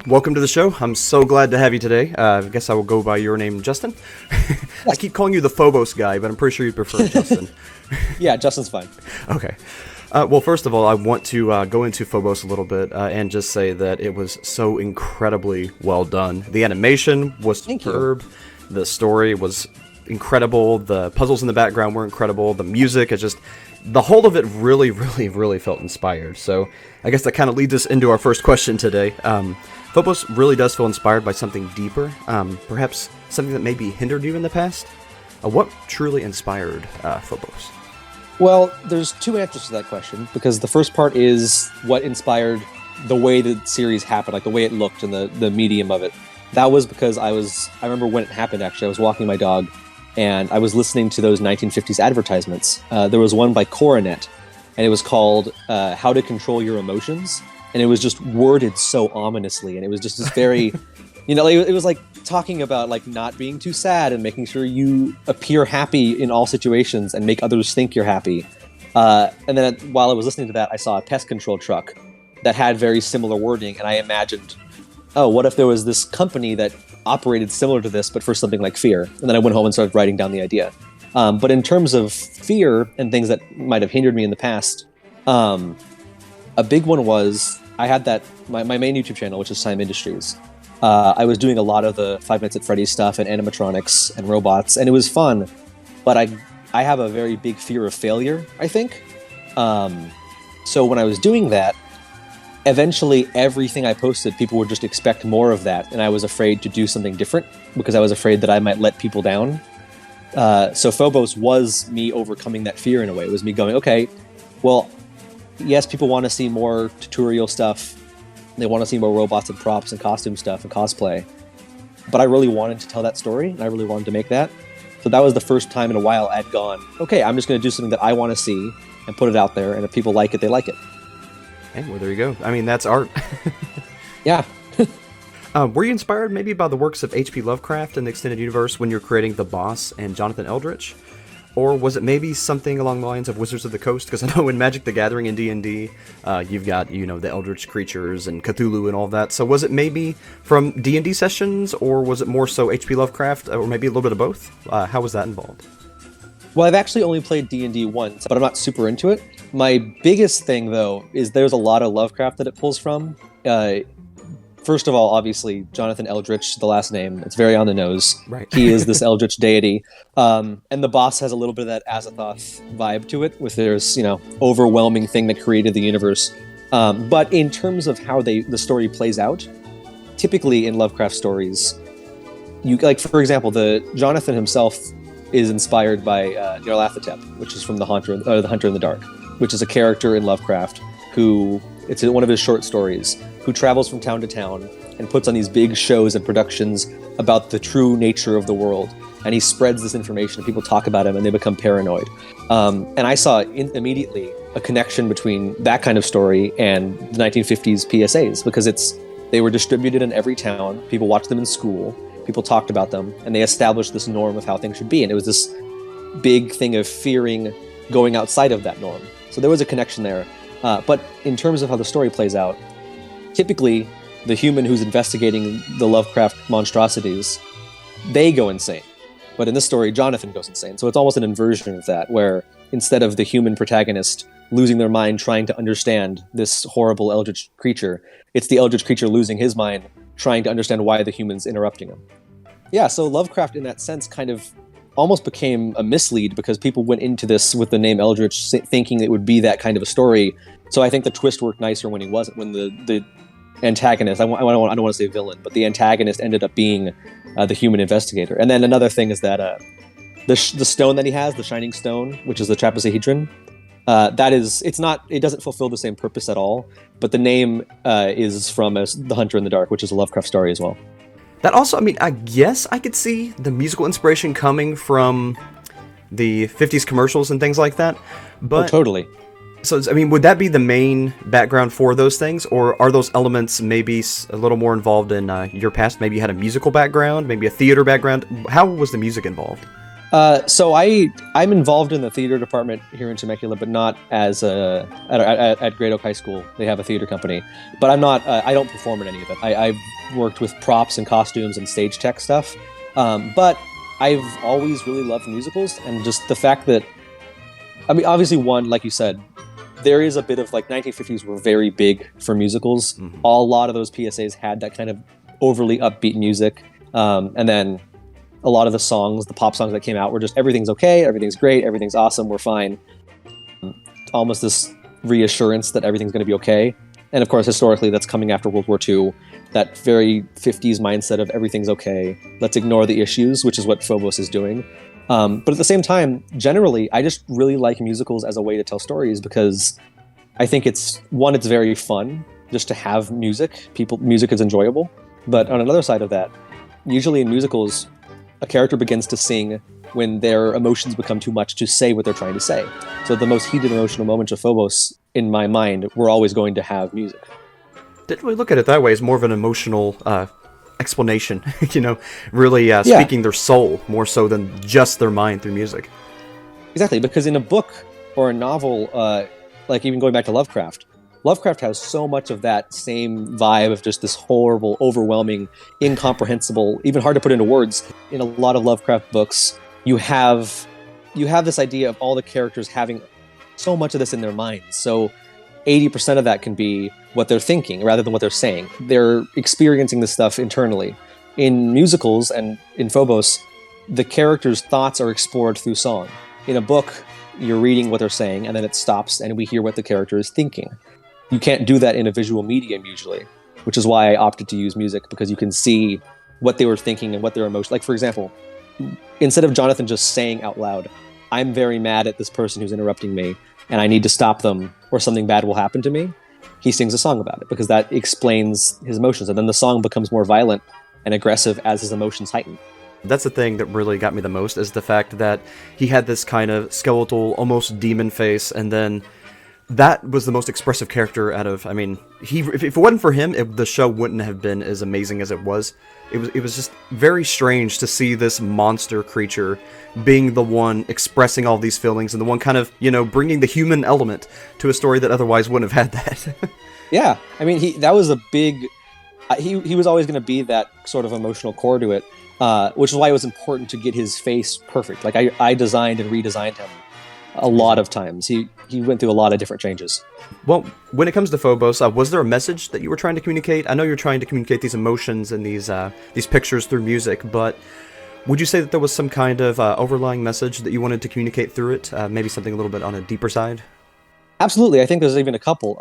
Welcome to the show. I'm so glad to have you today. I guess I will go by your name, Justin. I keep calling you the Phobos guy, but I'm pretty sure you prefer Justin. Yeah, Justin's fine. Okay. Well, first of all, I want to go into Phobos a little bit and just say that it was so incredibly well done. The animation was superb. The story was incredible. The puzzles in the background were incredible. The music, the whole of it really felt inspired. So I guess that kind of leads us into our first question today. Phobos really does feel inspired by something deeper, perhaps something that maybe hindered you in the past. What truly inspired Phobos? Well, there's two answers to that question, because the first part is what inspired the way the series happened, like the way it looked and the medium of it. That was because I remember when it happened, actually. I was walking my dog, and I was listening to those 1950s advertisements. There was one by Coronet, and it was called How to Control Your Emotions. And it was just worded so ominously, and it was just this very, it was like talking about like not being too sad and making sure you appear happy in all situations and make others think you're happy. And then while I was listening to that, I saw a pest control truck that had very similar wording, and I imagined, oh, what if there was this company that operated similar to this, but for something like fear? And then I went home and started writing down the idea. But in terms of fear and things that might have hindered me in the past, a big one was I had my main YouTube channel, which is Time Industries. I was doing a lot of the Five Nights at Freddy's stuff and animatronics and robots, and it was fun. But I have a very big fear of failure, I think. So when I was doing that, eventually everything I posted, people would just expect more of that, and I was afraid to do something different because I was afraid that I might let people down. So Phobos was me overcoming that fear in a way. It was me going, okay, well, yes, people want to see more tutorial stuff. They want to see more robots and props and costume stuff and cosplay. But I really wanted to tell that story, and I really wanted to make that. So that was the first time in a while I'd gone, okay, I'm just going to do something that I want to see and put it out there, and if people like it, they like it. Hey, well, there you go. I mean, that's art. Yeah. Were you inspired maybe by the works of H.P. Lovecraft and the Extended Universe when you're creating The Boss and Jonathan Eldritch? Or was it maybe something along the lines of Wizards of the Coast? Because I know in Magic the Gathering and D&D, you've got, the Eldritch creatures and Cthulhu and all that. So was it maybe from D&D sessions, or was it more so H.P. Lovecraft, or maybe a little bit of both? How was that involved? Well, I've actually only played D&D once, but I'm not super into it. My biggest thing, though, is there's a lot of Lovecraft that it pulls from. First of all, obviously, Jonathan Eldritch, the last name, it's very on the nose. Right. He is this Eldritch deity. And the boss has a little bit of that Azathoth vibe to it, with there's, overwhelming thing that created the universe. But in terms of how the story plays out, typically in Lovecraft stories, for example, the Jonathan himself is inspired by Nyarlathotep, which is from the Hunter in the Dark, which is a character in Lovecraft who, it's one of his short stories, who travels from town to town and puts on these big shows and productions about the true nature of the world. And he spreads this information, and people talk about him, and they become paranoid. And I saw immediately a connection between that kind of story and the 1950s PSAs, because they were distributed in every town, people watched them in school, people talked about them, and they established this norm of how things should be. And it was this big thing of fearing going outside of that norm. So there was a connection there. But in terms of how the story plays out, typically the human who's investigating the Lovecraft monstrosities, they go insane. But in this story, Jonathan goes insane. So it's almost an inversion of that, where instead of the human protagonist losing their mind trying to understand this horrible eldritch creature, it's the eldritch creature losing his mind trying to understand why the human's interrupting him. Yeah, so Lovecraft in that sense kind of almost became a mislead, because people went into this with the name Eldritch thinking it would be that kind of a story. So I think the twist worked nicer when he wasn't, when the antagonist, I don't want to say villain, but the antagonist ended up being the human investigator. And then another thing is that the stone that he has, the Shining Stone, which is the trapezohedron, it doesn't fulfill the same purpose at all, but the name is from The Hunter in the Dark, which is a Lovecraft story as well. That also, I guess I could see the musical inspiration coming from the 50s commercials and things like that. But, oh, totally. So, would that be the main background for those things? Or are those elements maybe a little more involved in your past? Maybe you had a musical background, maybe a theater background. How was the music involved? So I'm involved in the theater department here in Temecula, but not as at Great Oak High School. They have a theater company, but I'm not. I don't perform in any of it. I've worked with props and costumes and stage tech stuff, but I've always really loved musicals, and just the fact that, I mean, obviously, one, like you said, there is a bit of, like, 1950s were very big for musicals. Mm-hmm. A lot of those PSAs had that kind of overly upbeat music, and then a lot of the songs, the pop songs that came out, were just everything's okay, everything's great, everything's awesome, we're fine. Almost this reassurance that everything's going to be okay. And of course, historically, that's coming after World War II, that very 50s mindset of everything's okay, let's ignore the issues, which is what Phobos is doing. But at the same time, generally, I just really like musicals as a way to tell stories, because I think it's very fun just to have music. Music is enjoyable. But on another side of that, usually in musicals, a character begins to sing when their emotions become too much to say what they're trying to say. So the most heated emotional moments of Phobos, in my mind, we're always going to have music. Didn't really look at it that way. It's more of an emotional explanation, really speaking their soul more so than just their mind through music. Exactly, because in a book or a novel, like even going back to Lovecraft has so much of that same vibe of just this horrible, overwhelming, incomprehensible, even hard to put into words. In a lot of Lovecraft books, you have this idea of all the characters having so much of this in their minds. So 80% of that can be what they're thinking rather than what they're saying. They're experiencing this stuff internally. In musicals and in Phobos, the characters' thoughts are explored through song. In a book, you're reading what they're saying, and then it stops, and we hear what the character is thinking. You can't do that in a visual medium usually, which is why I opted to use music, because you can see what they were thinking and what their emotions. Like, for example, instead of Jonathan just saying out loud, I'm very mad at this person who's interrupting me, and I need to stop them, or something bad will happen to me, he sings a song about it, because that explains his emotions, and then the song becomes more violent and aggressive as his emotions heighten. That's the thing that really got me the most, is the fact that he had this kind of skeletal, almost demon face, and then that was the most expressive character out of, if it wasn't for him, the show wouldn't have been as amazing as it was. It was just very strange to see this monster creature being the one expressing all these feelings, and the one kind of, bringing the human element to a story that otherwise wouldn't have had that. Yeah, that was a big, he was always going to be that sort of emotional core to it, which is why it was important to get his face perfect. Like, I designed and redesigned him a lot of times. He went through a lot of different changes. Well, when it comes to Phobos, was there a message that you were trying to communicate? I know you're trying to communicate these emotions and these pictures through music, but would you say that there was some kind of overlying message that you wanted to communicate through it? Maybe something a little bit on a deeper side? Absolutely. I think there's even a couple.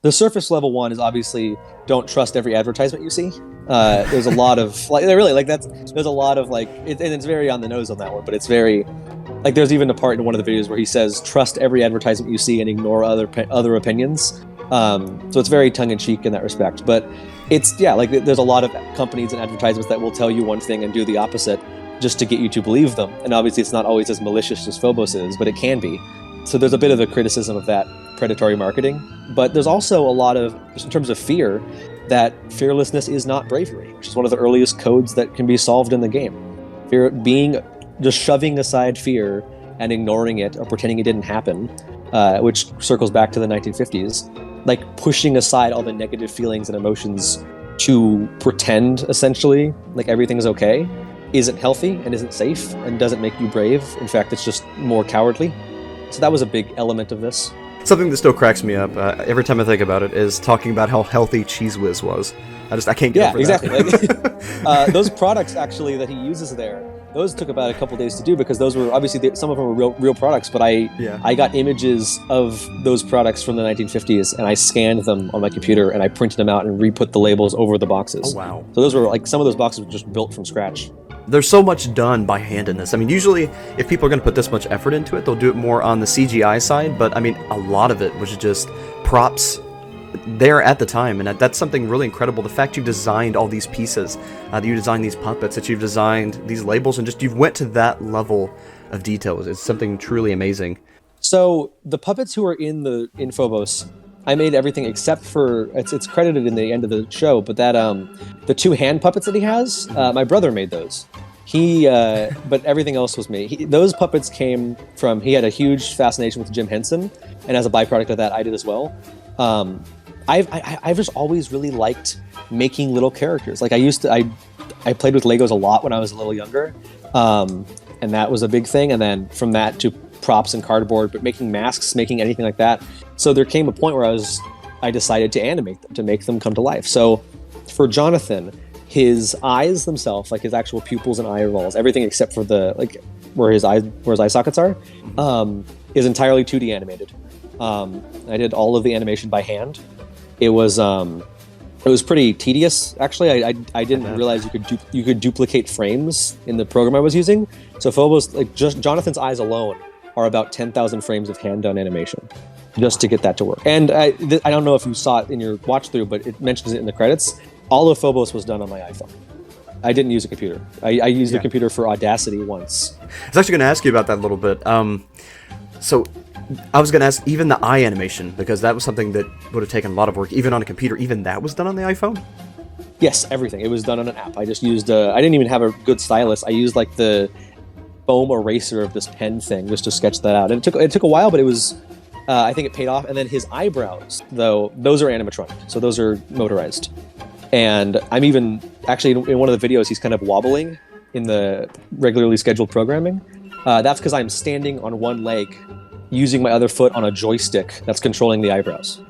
The surface level one is obviously don't trust every advertisement you see. There's a lot of there's a lot of and it's very on the nose on that one, but it's very there's even a part in one of the videos where he says trust every advertisement you see and ignore other opinions. So it's very tongue-in-cheek in that respect, but it's there's a lot of companies and advertisements that will tell you one thing and do the opposite just to get you to believe them. And obviously it's not always as malicious as Phobos is, but it can be. So there's a bit of a criticism of that predatory marketing, but there's also a lot of, just in terms of fear, that fearlessness is not bravery, which is one of the earliest codes that can be solved in the game. Fear being just shoving aside fear and ignoring it or pretending it didn't happen, which circles back to the 1950s, like pushing aside all the negative feelings and emotions to pretend essentially like everything's okay, isn't healthy and isn't safe and doesn't make you brave. In fact, it's just more cowardly. So that was a big element of this. Something that still cracks me up every time I think about it is talking about how healthy Cheese Whiz was. I can't get over exactly. that. Those products actually that he uses there, those took about a couple days to do, because those were obviously some of them were real products. But I got images of those products from the 1950s and I scanned them on my computer and I printed them out and re-put the labels over the boxes. Oh wow! So those were some of those boxes were just built from scratch. There's so much done by hand in this. Usually if people are going to put this much effort into it, they'll do it more on the CGI side, but a lot of it was just props there at the time, and that's something really incredible. The fact you designed all these pieces, that you designed these puppets, that you've designed these labels, and just you've went to that level of detail. It's something truly amazing. So the puppets who are in Phobos, I made everything except for, it's credited in the end of the show, but that the two hand puppets that he has, my brother made those. But everything else was me. Those puppets came from, he had a huge fascination with Jim Henson, and as a byproduct of that, I did as well. I've just always really liked making little characters. Like I played with Legos a lot when I was a little younger, and that was a big thing. And then from that to props and cardboard, but making masks, making anything like that. So there came a point where I decided to animate them, to make them come to life. So for Jonathan, his eyes themselves, like his actual pupils and eyeballs, everything except for where his eye sockets are, is entirely 2D animated. I did all of the animation by hand. It was pretty tedious, actually. I didn't realize you could duplicate frames in the program I was using. So Phobos, like just Jonathan's eyes alone, are about 10,000 frames of hand-done animation just to get that to work. And I don't know if you saw it in your watch through, but it mentions it in the credits. All of Phobos was done on my iPhone. I didn't use a computer. I used a computer for Audacity once. I was actually going to ask you about that a little bit. So I was going to ask even the eye animation, because that was something that would have taken a lot of work, even on a computer. Even that was done on the iPhone? Yes, everything. It was done on an app. I just used I didn't even have a good stylus. I used like the foam eraser of this pen thing just to sketch that out. And it took a while, but it was, I think it paid off. And then his eyebrows, though, those are animatronic. So those are motorized. And I'm even, actually, in one of the videos, he's kind of wobbling in the regularly scheduled programming. That's because I'm standing on one leg, using my other foot on a joystick that's controlling the eyebrows.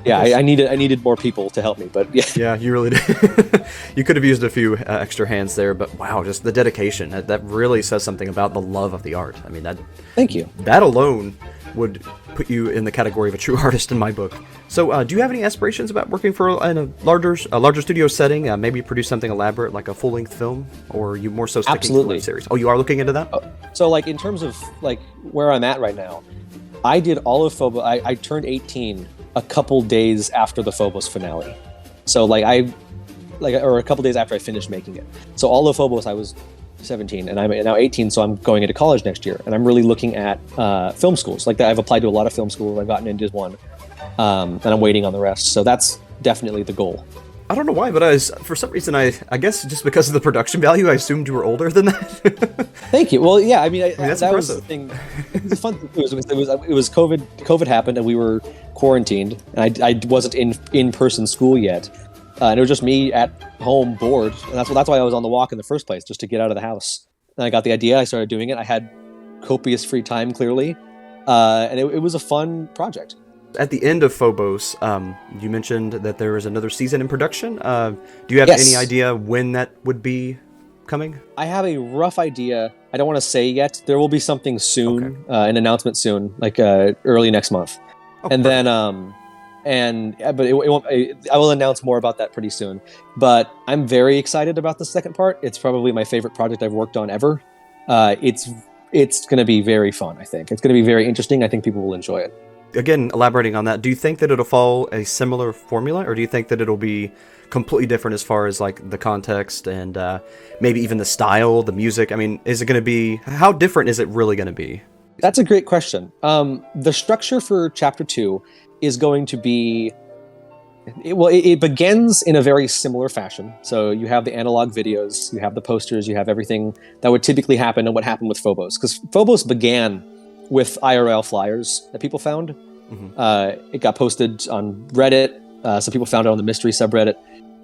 Yeah, I needed more people to help me, but yeah. Yeah, you really did. You could have used a few extra hands there, but wow, just the dedication. That really says something about the love of the art. I mean, Thank you. That alone would put you in the category of a true artist in my book. So, do you have any aspirations about working in a larger studio setting? Maybe produce something elaborate like a full-length film, or are you more so sticking to the series? Oh, you are looking into that? So, like in terms of like where I'm at right now, I did all of Phobos. I turned 18 a couple days after the Phobos finale. So or a couple days after I finished making it. So all of Phobos, I was 17, and I'm now 18, so I'm going into college next year, and I'm really looking at film schools. Like I've applied to a lot of film schools. I've gotten into one, and I'm waiting on the rest. So that's definitely the goal. I don't know why, but for some reason, I guess just because of the production value, I assumed you were older than that. Thank you. Well, yeah, I mean that's that impressive. was the thing. It was fun. It was COVID. COVID happened, and we were quarantined, and I wasn't in person school yet, and it was just me at home bored, and that's why I was on the walk in the first place, just to get out of the house. And I got the idea. I started doing it. I had copious free time, clearly, and it was a fun project. At the end of Phobos, you mentioned that there is another season in production. Do you have any idea when that would be coming? I have a rough idea. I don't want to say yet. There will be something soon, an announcement soon, like early next month. And then, but it won't. I will announce more about that pretty soon. But I'm very excited about the second part. It's probably my favorite project I've worked on ever. It's going to be very fun. I think it's going to be very interesting. I think people will enjoy it. Again, elaborating on that, do you think that it'll follow a similar formula, or do you think that it'll be completely different as far as like the context and maybe even the style, the music? I mean, is it going to be, how different is it really going to be? That's a great question. The structure for Chapter 2 is going to be, it begins in a very similar fashion. So you have the analog videos, you have the posters, you have everything that would typically happen and what happened with Phobos. Because Phobos began with IRL flyers that people found. Mm-hmm. It got posted on Reddit. Some people found it on the mystery subreddit.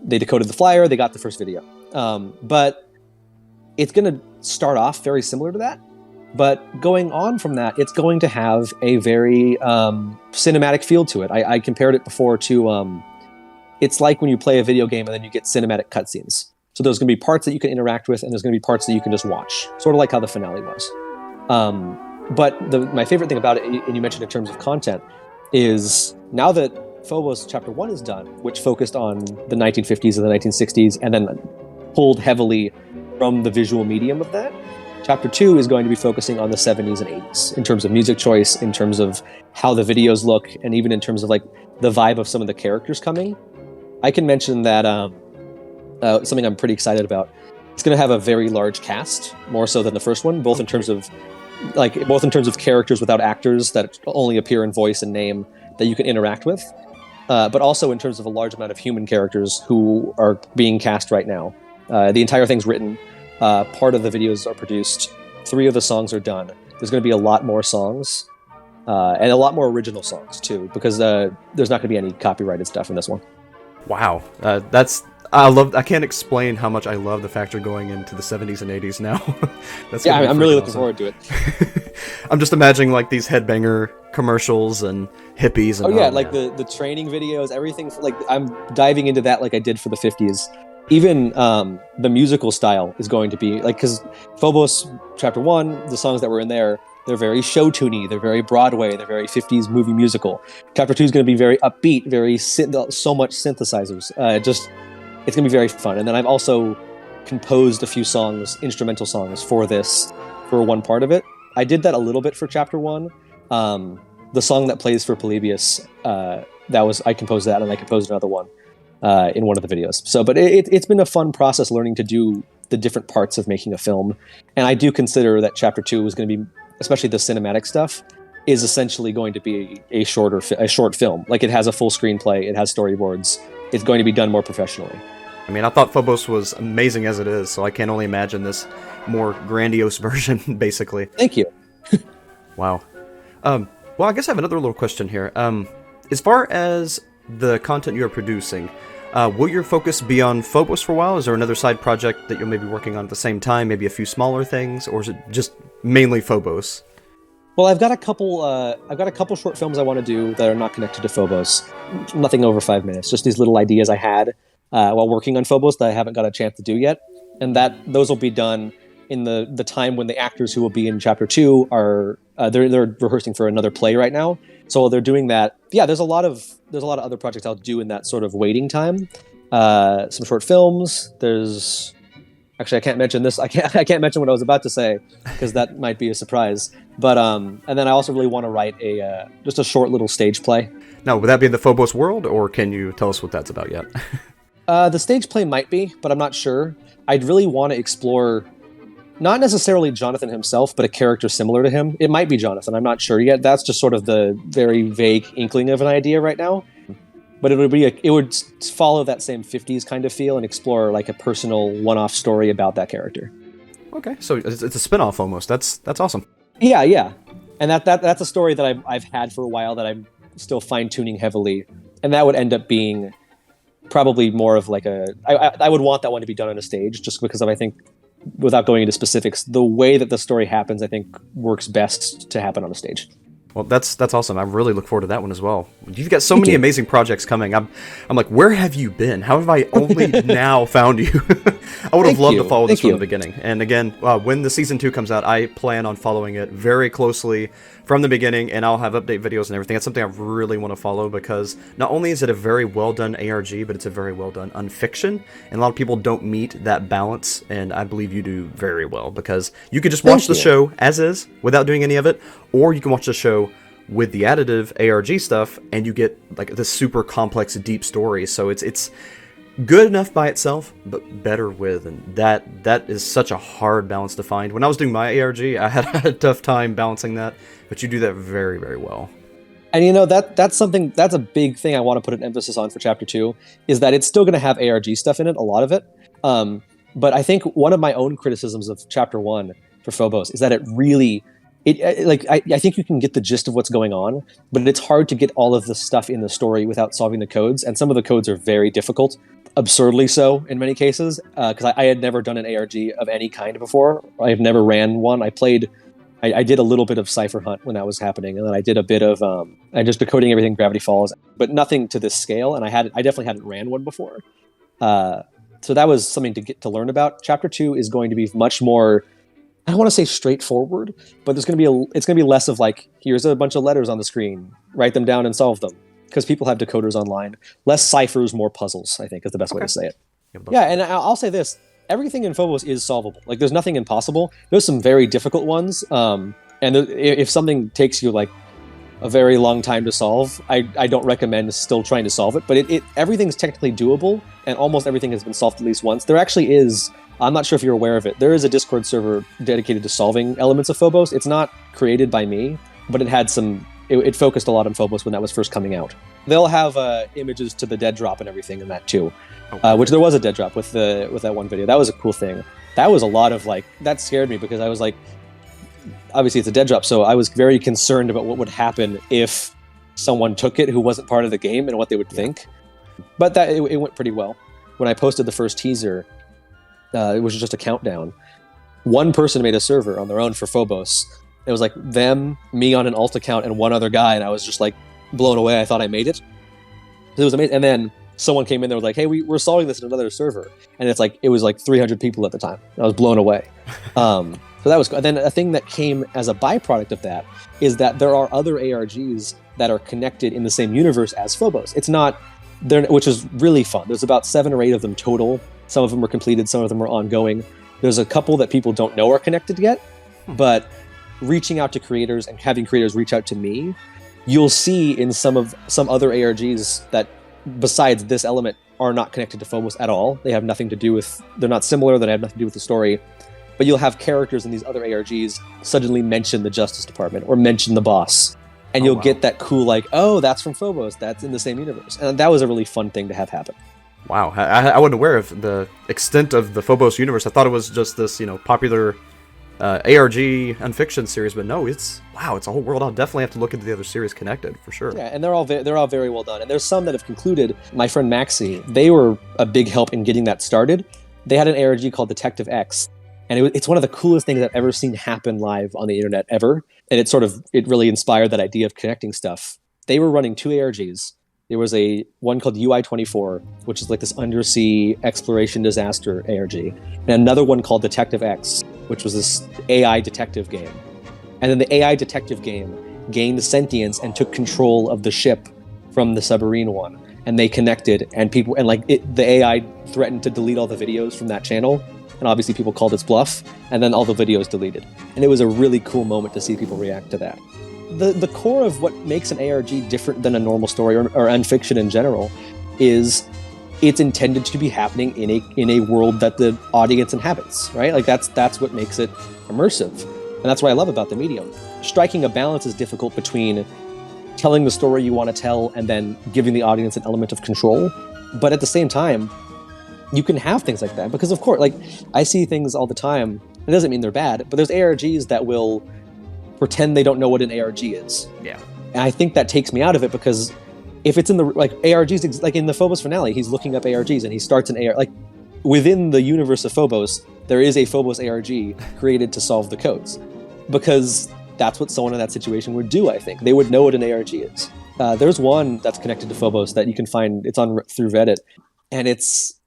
They decoded the flyer. They got the first video. But it's going to start off very similar to that. But going on from that, it's going to have a very cinematic feel to it. I compared it before to, it's like when you play a video game and then you get cinematic cutscenes. So there's going to be parts that you can interact with, and there's going to be parts that you can just watch. Sort of like how the finale was. But my favorite thing about it, and you mentioned in terms of content, is now that Phobos Chapter 1 is done, which focused on the 1950s and the 1960s, and then pulled heavily from the visual medium of that, Chapter 2 is going to be focusing on the 70s and 80s in terms of music choice, in terms of how the videos look, and even in terms of like the vibe of some of the characters coming. I can mention that something I'm pretty excited about. It's going to have a very large cast, more so than the first one, both in terms of characters without actors that only appear in voice and name that you can interact with, but also in terms of a large amount of human characters who are being cast right now. The entire thing's written Part of the videos are produced. 3 of the songs are done. There's going to be a lot more songs, and a lot more original songs too, because there's not going to be any copyrighted stuff in this one. Wow, I can't explain how much I love the fact you're going into the 70s and 80s now. I'm really looking forward to it. I'm just imagining like these headbanger commercials and hippies. And, like the training videos, everything. Like I'm diving into that like I did for the 50s. Even the musical style is going to be like, because Phobos Chapter 1, the songs that were in there, they're very show-tuney, they're very Broadway, they're very 50s movie musical. Chapter 2 is going to be very upbeat, so much synthesizers. It's going to be very fun. And then I've also composed a few songs, instrumental songs for one part of it. I did that a little bit for Chapter 1. The song that plays for Polybius, I composed that, and I composed another one in one of the videos. So, but it's been a fun process learning to do the different parts of making a film. And I do consider that Chapter 2 is going to be, especially the cinematic stuff, is essentially going to be a short film. Like, it has a full screenplay, it has storyboards. It's going to be done more professionally. I mean, I thought Phobos was amazing as it is, so I can only imagine this more grandiose version, basically. Thank you. Wow. Well, I guess I have another little question here. As far as the content you're producing, will your focus be on Phobos for a while? Is there another side project that you'll maybe working on at the same time, maybe a few smaller things, or is it just mainly Phobos? Well, I've got a couple short films I want to do that are not connected to Phobos. Nothing over 5 minutes. Just these little ideas I had while working on Phobos that I haven't got a chance to do yet, and those will be done in the time when the actors who will be in Chapter 2 are they're rehearsing for another play right now. So while they're doing that, there's a lot of other projects I'll do in that sort of waiting time. Some short films. Actually, I can't mention this. I can't mention what I was about to say because that might be a surprise. But and then I also really want to write just a short little stage play. Now, would that be in the Phobos world, or can you tell us what that's about yet? The stage play might be, but I'm not sure. I'd really want to explore not necessarily Jonathan himself, but a character similar to him. It might be Jonathan. I'm not sure yet. That's just sort of the very vague inkling of an idea right now. But it would follow that same 50s kind of feel and explore like a personal one-off story about that character. Okay, so it's a spin-off almost. That's awesome. Yeah, and that's a story that I've had for a while that I'm still fine-tuning heavily, and that would end up being probably more of like I would want that one to be done on a stage, just because I think, without going into specifics, the way that the story happens, I think works best to happen on a stage. Well, that's awesome. I really look forward to that one as well. You've got so many amazing projects coming. I'm like, where have you been? How have I only now found you? I would have loved to follow this from the beginning. And again, when the season 2 comes out, I plan on following it very closely from the beginning, and I'll have update videos and everything. That's something I really want to follow, because not only is it a very well done ARG, but it's a very well done unfiction, and a lot of people don't meet that balance, and I believe you do very well, because you could just watch the show as is without doing any of it, or you can watch the show with the additive ARG stuff, and you get like this super complex, deep story. So it's good enough by itself, but better with, and that is such a hard balance to find. When I was doing my ARG, I had a tough time balancing that, but you do that very, very well. And that's a big thing I want to put an emphasis on for Chapter 2, is that it's still going to have ARG stuff in it, a lot of it. But I think one of my own criticisms of Chapter 1 for Phobos is that it really, I think you can get the gist of what's going on, but it's hard to get all of the stuff in the story without solving the codes, and some of the codes are very difficult, absurdly so in many cases, because I had never done an ARG of any kind before. I have never ran one. I did a little bit of Cypher Hunt when that was happening, and then I did a bit of I just decoding everything Gravity Falls, but nothing to this scale, and I definitely hadn't ran one before. So that was something to get to learn about. Chapter 2 is going to be much more, I don't want to say straightforward, but it's going to be less of like, here's a bunch of letters on the screen, write them down and solve them, because people have decoders online. Less ciphers, more puzzles, I think is the best way to say it. Yeah, and I'll say this. Everything in Phobos is solvable. Like, there's nothing impossible. There's some very difficult ones. And if something takes you like a very long time to solve, I don't recommend still trying to solve it. But everything's technically doable, and almost everything has been solved at least once. There actually is, I'm not sure if you're aware of it, there is a Discord server dedicated to solving elements of Phobos. It's not created by me, but it had some it focused a lot on Phobos when that was first coming out. They'll have images to the dead drop and everything in that too, which there was a dead drop with that one video. That was a cool thing. That was a lot of like, that scared me because I was like, obviously it's a dead drop, so I was very concerned about what would happen if someone took it who wasn't part of the game and what they would think. But that it went pretty well. When I posted the first teaser, it was just a countdown. One person made a server on their own for Phobos. It was like them, me on an alt account, and one other guy, and I was just like blown away. I thought I made it. It was amazing. And then someone came in there was like, hey, we're solving this in another server. And it was like 300 people at the time. I was blown away. So that was cool. And then a thing that came as a byproduct of that is that there are other ARGs that are connected in the same universe as Phobos. It's not, which is really fun. There's about 7 or 8 of them total. Some of them are completed, some of them are ongoing. There's a couple that people don't know are connected yet, but reaching out to creators and having creators reach out to me, you'll see in some other ARGs that besides this element are not connected to Phobos at all. They have nothing to do with, they're not similar, they have nothing to do with the story. But you'll have characters in these other ARGs suddenly mention the Justice Department or mention the boss. And you'll get that cool, like, oh, that's from Phobos, that's in the same universe. And that was a really fun thing to have happen. Wow, I wasn't aware of the extent of the Phobos universe. I thought it was just this, popular ARG unfiction series, but no, it's a whole world. I'll definitely have to look into the other series connected for sure. Yeah, and they're all very well done. And there's some that have concluded. My friend Maxie, they were a big help in getting that started. They had an ARG called Detective X, and it's one of the coolest things I've ever seen happen live on the internet ever. And it really inspired that idea of connecting stuff. They were running 2 ARGs. There was one called UI-24, which is like this undersea exploration disaster ARG, and another one called Detective X, which was this AI detective game. And then the AI detective game gained sentience and took control of the ship from the submarine one. And they connected, and the AI threatened to delete all the videos from that channel. And obviously people called its bluff, and then all the videos deleted. And it was a really cool moment to see people react to that. The core of what makes an ARG different than a normal story or unfiction in general is it's intended to be happening in a world that the audience inhabits, right? Like that's what makes it immersive. And that's what I love about the medium. Striking a balance is difficult between telling the story you want to tell and then giving the audience an element of control. But at the same time, you can have things like that because, of course, like I see things all the time. It doesn't mean they're bad, but there's ARGs that will pretend they don't know what an ARG is. Yeah. And I think that takes me out of it because if it's in the ARGs, like in the Phobos finale, he's looking up ARGs and he starts an ARG. Like within the universe of Phobos, there is a Phobos ARG created to solve the codes because that's what someone in that situation would do. I think they would know what an ARG is. There's one that's connected to Phobos that you can find. It's on through Reddit, and it's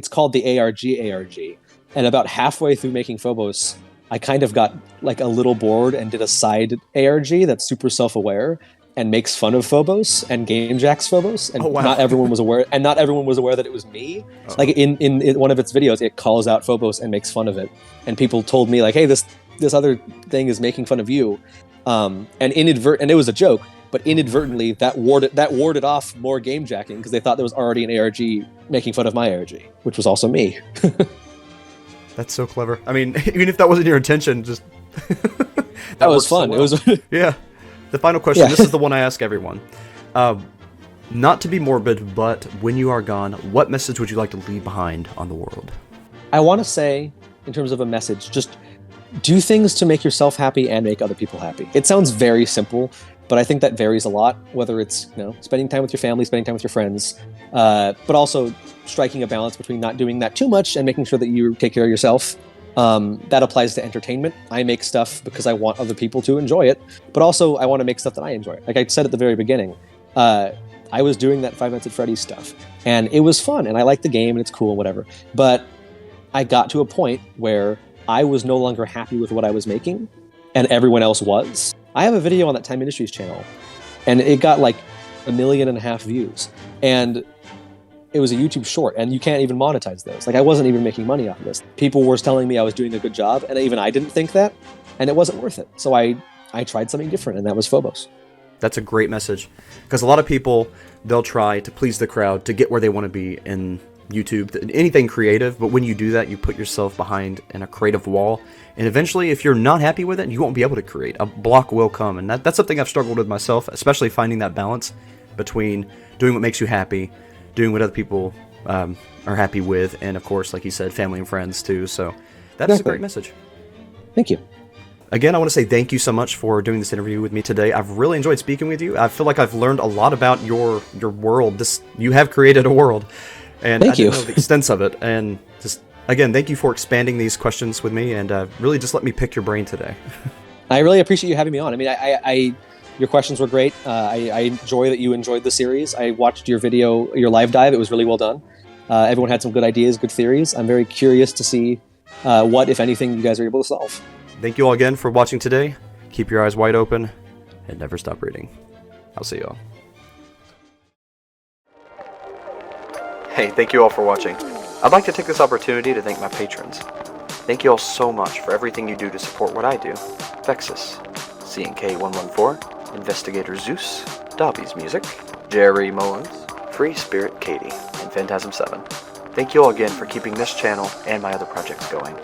called the ARG. And about halfway through making Phobos, I kind of got like a little bored and did a side ARG that's super self-aware and makes fun of Phobos and game jacks Phobos, and not everyone was aware. And not everyone was aware that it was me. Uh-oh. Like in one of its videos, it calls out Phobos and makes fun of it. And people told me like, "Hey, this other thing is making fun of you," and it was a joke, but inadvertently that warded off more game jacking because they thought there was already an ARG making fun of my ARG, which was also me. That's so clever. I mean, even if that wasn't your intention, just that was fun. So well. It was yeah. The final question. Yeah. This is the one I ask everyone. Not to be morbid, but when you are gone, what message would you like to leave behind on the world? I want to say, in terms of a message, just do things to make yourself happy and make other people happy. It sounds very simple, but I think that varies a lot, whether it's spending time with your family, spending time with your friends, but also striking a balance between not doing that too much and making sure that you take care of yourself. That applies to entertainment. I make stuff because I want other people to enjoy it, but also I want to make stuff that I enjoy. Like I said at the very beginning, I was doing that Five Nights at Freddy's stuff, and it was fun, and I liked the game, and it's cool, and whatever. But I got to a point where I was no longer happy with what I was making, and everyone else was. I have a video on that Time Industries channel, and it got like 1.5 million views, and it was a YouTube short, and you can't even monetize those. Like I wasn't even making money off of this. People were telling me I was doing a good job, and even I didn't think that, and it wasn't worth it. So I tried something different, and that was Phobos. That's a great message, because a lot of people, they'll try to please the crowd to get where they want to be, and YouTube, anything creative, but when you do that, you put yourself behind in a creative wall, and eventually, if you're not happy with it, you won't be able to create. A block will come, and that's something I've struggled with myself, especially finding that balance between doing what makes you happy, doing what other people are happy with, and of course, like you said, family and friends too, so that is a great message. Thank you. Again, I want to say thank you so much for doing this interview with me today. I've really enjoyed speaking with you. I feel like I've learned a lot about your world. You have created a world, and I didn't know the extent of it. And just again, thank you for expanding these questions with me, and really just let me pick your brain today. I really appreciate you having me on. I mean, your questions were great. I enjoy that you enjoyed the series. I watched your video, your live dive. It was really well done. Everyone had some good ideas, good theories. I'm very curious to see what, if anything, you guys are able to solve. Thank you all again for watching today. Keep your eyes wide open and never stop reading. I'll see you all. Hey, thank you all for watching. I'd like to take this opportunity to thank my patrons. Thank you all so much for everything you do to support what I do. Vexus, CNK114, Investigator Zeus, Dobby's Music, Jerry Mullins, Free Spirit Katie, and Phantasm 7. Thank you all again for keeping this channel and my other projects going.